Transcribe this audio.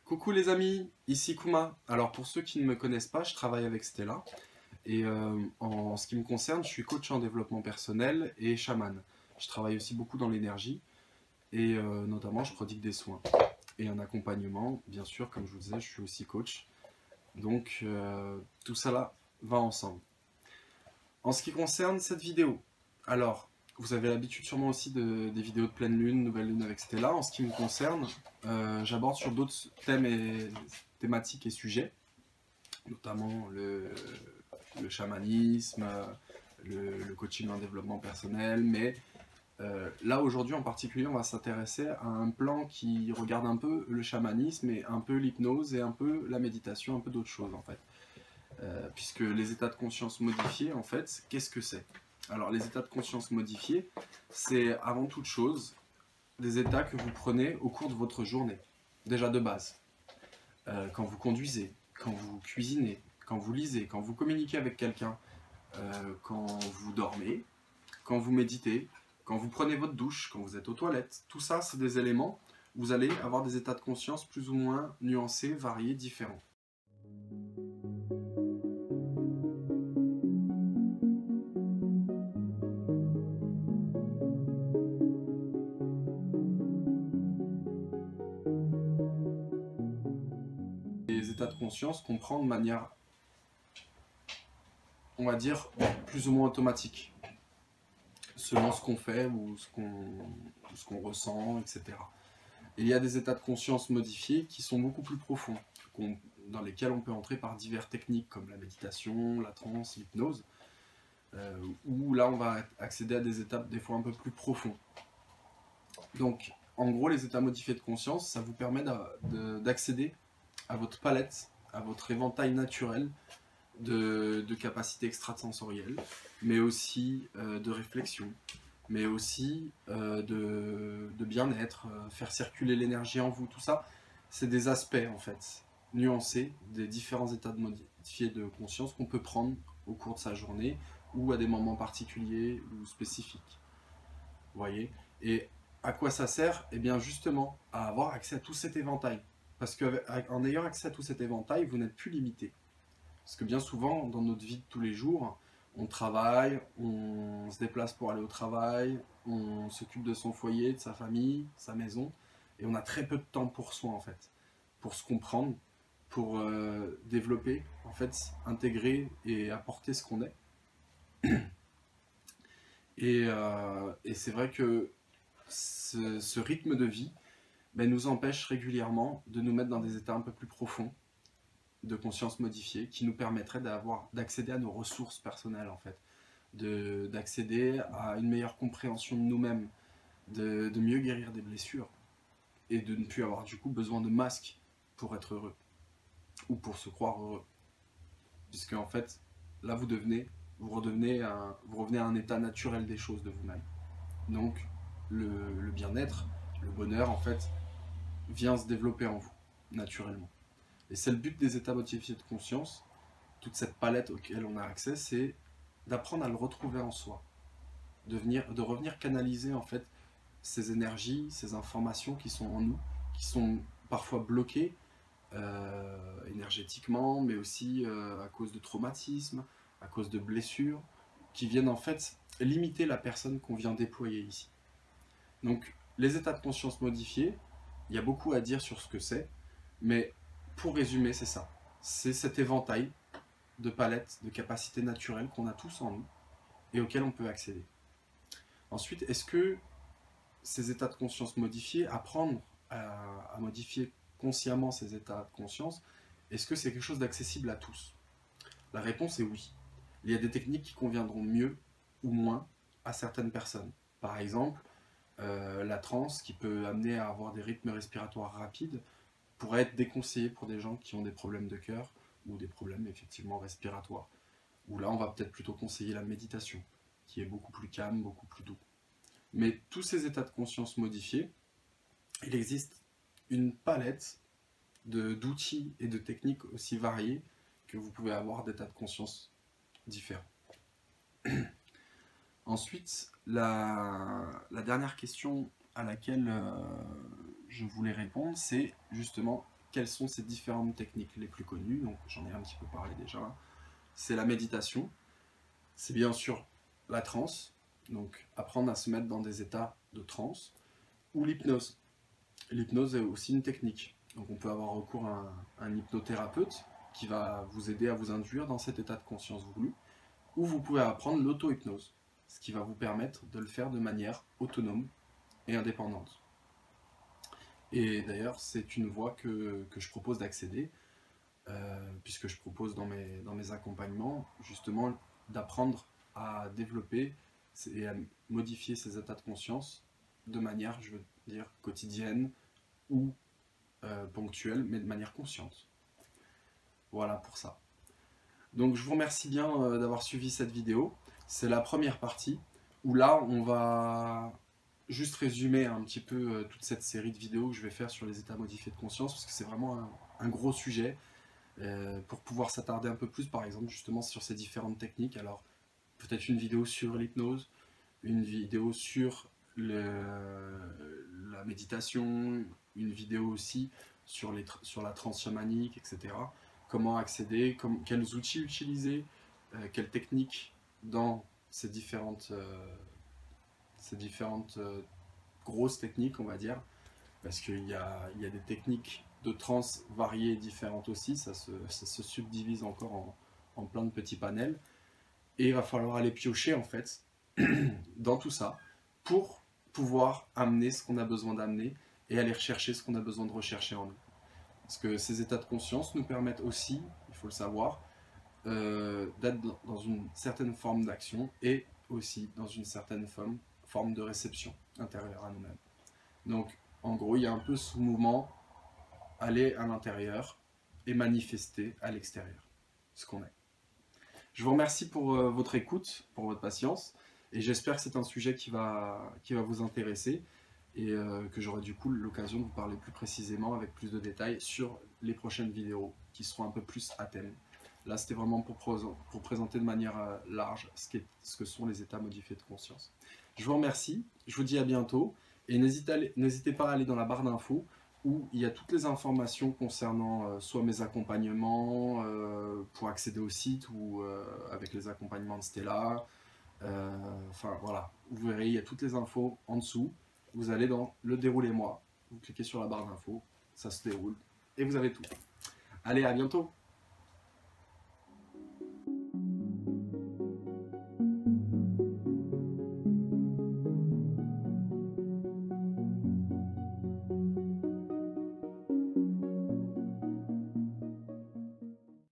Coucou les amis, ici Kuma. Alors pour ceux qui ne me connaissent pas, je travaille avec Stella et en ce qui me concerne, je suis coach en développement personnel et chaman. Je travaille aussi beaucoup dans l'énergie et notamment je prodigue des soins et un accompagnement. Bien sûr, comme je vous disais, je suis aussi coach. Donc tout ça là va ensemble. En ce qui concerne cette vidéo, alors vous avez l'habitude sûrement aussi des vidéos de pleine lune, nouvelle lune avec Stella. En ce qui me concerne, j'aborde sur d'autres thèmes et thématiques et sujets, notamment le chamanisme, le coaching en développement personnel, mais là aujourd'hui en particulier on va s'intéresser à un plan qui regarde un peu le chamanisme et un peu l'hypnose et un peu la méditation, un peu d'autres choses en fait. Puisque les états de conscience modifiés, en fait, qu'est-ce que c'est? Alors les états de conscience modifiés, c'est avant toute chose des états que vous prenez au cours de votre journée, déjà de base. Quand vous conduisez, quand vous cuisinez, quand vous lisez, quand vous communiquez avec quelqu'un, quand vous dormez, quand vous méditez, quand vous prenez votre douche, quand vous êtes aux toilettes. Tout ça, c'est des éléments où vous allez avoir des états de conscience plus ou moins nuancés, variés, différents. Les états de conscience qu'on prend de manière, on va dire, plus ou moins automatique, selon ce qu'on fait ou ce qu'on ressent, etc. Et il y a des états de conscience modifiés qui sont beaucoup plus profonds, dans lesquels on peut entrer par diverses techniques comme la méditation, la transe, l'hypnose, où là on va accéder à des étapes des fois un peu plus profonds. Donc en gros les états modifiés de conscience, ça vous permet d'accéder à votre palette, à votre éventail naturel de capacités extrasensorielles, mais aussi de réflexion, mais aussi de bien-être, faire circuler l'énergie en vous, tout ça, c'est des aspects en fait, nuancés des différents états de modifiés de conscience qu'on peut prendre au cours de sa journée ou à des moments particuliers ou spécifiques. Vous voyez? Et à quoi ça sert? Eh bien justement, à avoir accès à tout cet éventail. Parce qu'en ayant accès à tout cet éventail, vous n'êtes plus limité. Parce que bien souvent, dans notre vie de tous les jours, on travaille, on se déplace pour aller au travail, on s'occupe de son foyer, de sa famille, sa maison, et on a très peu de temps pour soi en fait, pour se comprendre, pour développer, en fait, intégrer et apporter ce qu'on est. Et c'est vrai que ce rythme de vie nous empêche régulièrement de nous mettre dans des états un peu plus profonds de conscience modifiée qui nous permettrait d'accéder à nos ressources personnelles en fait, d'accéder à une meilleure compréhension de nous-mêmes, de mieux guérir des blessures et de ne plus avoir du coup besoin de masques pour être heureux ou pour se croire heureux. Puisque en fait, là vous revenez à un état naturel des choses de vous-même. Donc le bien-être, le bonheur en fait, vient se développer en vous, naturellement. Et c'est le but des états modifiés de conscience, toute cette palette auquel on a accès, c'est d'apprendre à le retrouver en soi, de revenir canaliser en fait ces énergies, ces informations qui sont en nous, qui sont parfois bloquées énergétiquement, mais aussi à cause de traumatismes, à cause de blessures, qui viennent en fait limiter la personne qu'on vient déployer ici. Donc les états de conscience modifiés, il y a beaucoup à dire sur ce que c'est, mais pour résumer, c'est ça. C'est cet éventail de palettes, de capacités naturelles qu'on a tous en nous et auxquelles on peut accéder. Ensuite, est-ce que ces états de conscience modifiés, apprendre à modifier consciemment ces états de conscience, est-ce que c'est quelque chose d'accessible à tous? La réponse est oui. Il y a des techniques qui conviendront mieux ou moins à certaines personnes. Par exemple, la transe qui peut amener à avoir des rythmes respiratoires rapides pourrait être déconseillée pour des gens qui ont des problèmes de cœur ou des problèmes effectivement respiratoires. Où là, on va peut-être plutôt conseiller la méditation, qui est beaucoup plus calme, beaucoup plus doux. Mais tous ces états de conscience modifiés, il existe une palette d'outils et de techniques aussi variées que vous pouvez avoir d'états de conscience différents. Ensuite, la dernière question à laquelle je voulais répondre, c'est justement quelles sont ces différentes techniques les plus connues. Donc j'en ai un petit peu parlé déjà. C'est la méditation, c'est bien sûr la transe, donc apprendre à se mettre dans des états de transe, ou l'hypnose. L'hypnose est aussi une technique. Donc on peut avoir recours à un hypnothérapeute qui va vous aider à vous induire dans cet état de conscience voulu, ou vous pouvez apprendre l'auto-hypnose, ce qui va vous permettre de le faire de manière autonome et indépendante. Et d'ailleurs, c'est une voie que je propose d'accéder, puisque je propose dans mes accompagnements, justement, d'apprendre à développer et à modifier ces états de conscience de manière, je veux dire, quotidienne ou ponctuelle, mais de manière consciente. Voilà pour ça. Donc je vous remercie bien d'avoir suivi cette vidéo. C'est la première partie, où là, on va juste résumer un petit peu toute cette série de vidéos que je vais faire sur les états modifiés de conscience, parce que c'est vraiment un gros sujet, pour pouvoir s'attarder un peu plus, par exemple, justement sur ces différentes techniques. Alors, peut-être une vidéo sur l'hypnose, une vidéo sur la méditation, une vidéo aussi sur la transe chamanique, etc. Comment accéder, quels outils utiliser, quelles techniques dans ces différentes grosses techniques, on va dire, parce qu'il y a des techniques de transe variées et différentes aussi, ça se subdivise encore en plein de petits panels, et il va falloir aller piocher en fait dans tout ça pour pouvoir amener ce qu'on a besoin d'amener et aller rechercher ce qu'on a besoin de rechercher en nous. Parce que ces états de conscience nous permettent aussi, il faut le savoir, d'être dans une certaine forme d'action et aussi dans une certaine forme de réception intérieure à nous-mêmes. Donc, en gros, il y a un peu ce mouvement, aller à l'intérieur et manifester à l'extérieur ce qu'on est. Je vous remercie pour votre écoute, pour votre patience, et j'espère que c'est un sujet qui va vous intéresser et que j'aurai du coup l'occasion de vous parler plus précisément avec plus de détails sur les prochaines vidéos qui seront un peu plus à thème. Là, c'était vraiment pour présenter de manière large ce que sont les états modifiés de conscience. Je vous remercie, je vous dis à bientôt, et n'hésitez pas à aller dans la barre d'infos où il y a toutes les informations concernant soit mes accompagnements pour accéder au site ou avec les accompagnements de Stella. Enfin voilà, vous verrez, il y a toutes les infos en dessous. Vous allez dans le déroulez-moi, vous cliquez sur la barre d'infos, ça se déroule et vous avez tout. Allez, à bientôt!